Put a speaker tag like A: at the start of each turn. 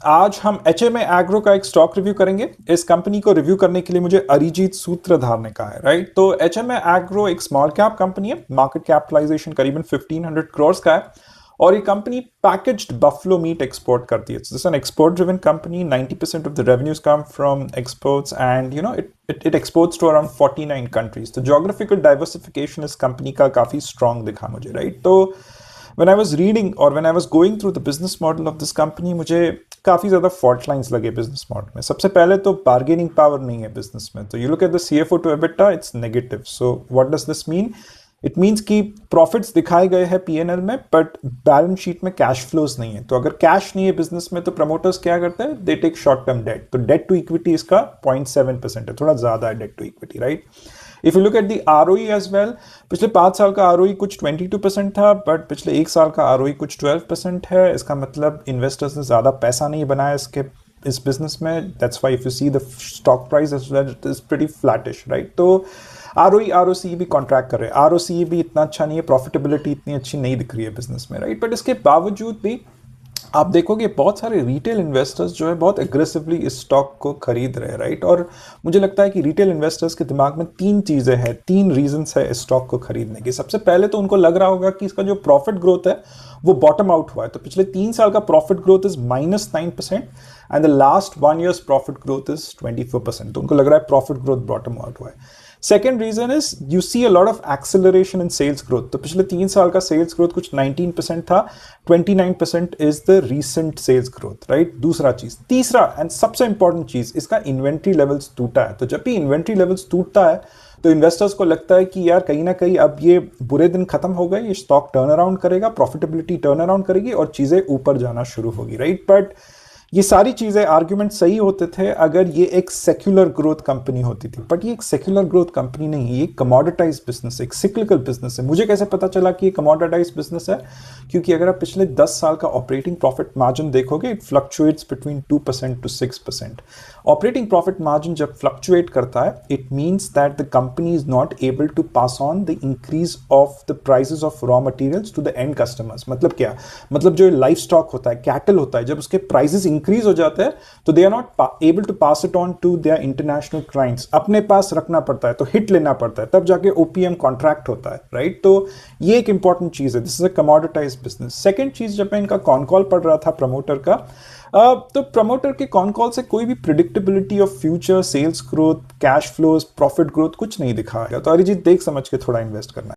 A: आज हम HMA agro का एक स्टॉक रिव्यू करेंगे। इस कंपनी को रिव्यू करने के लिए मुझे अरिजीत सूत्रधार ने कहा है, राइट। तो HMA एग्रो एक स्मॉल कैप कंपनी है, मार्केट कैपिटलाइजेशन करीबन 1500 करोड़ का है और ये company packaged buffalo meat export करती है। This an export driven company. 90% of the revenues come from exports and it exports to around 49 countries. तो ज्योग्राफिकल डाइवर्सिफिकेशन इस कंपनी का काफी स्ट्रांग दिखा मुझे, राइट। तो when I was reading or when I was going through the business model of this company, मुझे काफ़ी ज़्यादा फॉल्ट लाइंस लगे बिजनेस मॉडल में। सबसे पहले तो बार्गेनिंग पावर नहीं है बिजनेस में। तो you look at the CFO to EBITDA, it's negative. So what does this mean? It means कि प्रॉफिट्स दिखाए गए हैं P&L में, बट बैलेंस शीट में कैश फ्लोज नहीं है। तो अगर कैश नहीं है बिजनेस में तो प्रमोटर्स क्या करते हैं? They take short term debt. तो डेट टू इक्विटी इसका 0.7% है, थोड़ा ज़्यादा है debt to equity, right. If you look at the ROE as well, पिछले 5 साल का ROE कुछ 22% था, बट पिछले 1 साल का ROE कुछ 12% है। इसका मतलब इन्वेस्टर्स ने ज़्यादा पैसा नहीं बनाया इस बिजनेस में। That's why if you see the stock price as well, it is pretty flattish, right. तो ROE ROCE भी कॉन्ट्रैक्ट कर रहे हैं। ROCE भी इतना अच्छा नहीं है, प्रॉफिटेबिलिटी इतनी अच्छी नहीं दिख रही है बिजनेस में, राइट। बट इसके बावजूद भी आप देखोगे बहुत सारे रिटेल इन्वेस्टर्स जो है बहुत एग्रेसिवली इस स्टॉक को खरीद रहे हैं, राइट। और मुझे लगता है कि रिटेल इन्वेस्टर्स के दिमाग में 3 चीज़ें हैं, 3 रीजंस है इस स्टॉक को खरीदने की। सबसे पहले तो उनको लग रहा होगा कि इसका जो प्रॉफिट ग्रोथ है वो बॉटम आउट हुआ है। तो पिछले 3 साल का profit growth is -9% and the last 1 years profit growth is 24%। तो उनको लग रहा है प्रॉफिट ग्रोथ बॉटम आउट हुआ है। Second reason is you see a lot of acceleration in sales growth. तो पिछले 3 साल का सेल्स ग्रोथ कुछ 19% था, 29% is the recent sales growth, right. दूसरा चीज, तीसरा एंड सबसे इंपॉर्टेंट चीज, इसका इन्वेंट्री लेवल्स टूटा है। तो जब भी इन्वेंट्री लेवल्स टूटता है तो इन्वेस्टर्स को लगता है कि यार कहीं ना कहीं अब ये बुरे दिन खत्म हो गए, ये स्टॉक टर्न अराउंड करेगा, प्रॉफिटेबिलिटी टर्न अराउंड करेगी और चीजें ऊपर जाना शुरू होगी, राइट। बट ये सारी चीजें आर्ग्यूमेंट सही होते थे अगर ये एक सेक्युलर ग्रोथ कंपनी होती थी, बट ये एक सेक्युलर ग्रोथ कंपनी नहीं है, ये कमोडिटाइज बिजनेस है, एक सिक्लिकल बिजनेस है। मुझे कैसे पता चला कि ये कमोडिटाइज बिजनेस है? क्योंकि अगर आप पिछले 10 साल का ऑपरेटिंग प्रॉफिट मार्जिन देखोगे, it fluctuates between 2% to 6%। Operating profit margin जब फ्लक्चुएट करता है, it means that the company is not able to pass on the increase of the prices of raw materials to the end customers. मतलब क्या? मतलब जो life stock होता है, cattle होता है, जब उसके प्राइसेस इंक्रीज हो जाते हैं तो they are not able to pass it on to their international clients. अपने पास रखना पड़ता है, तो हिट लेना पड़ता है, तब जाके OPM कॉन्ट्रैक्ट होता है, राइट। तो ये एक इंपॉर्टेंट चीज है, this is a commoditise business. Second चीज, जब मैं इनका कॉन कॉल पढ़ रहा था प्रमोटर का, तो प्रमोटर के कॉन कॉल से कोई भी predictability of future sales growth, cash flows, profit growth कुछ नहीं दिखा है। तो अरिजीत, देख समझ के थोड़ा इन्वेस्ट करना है।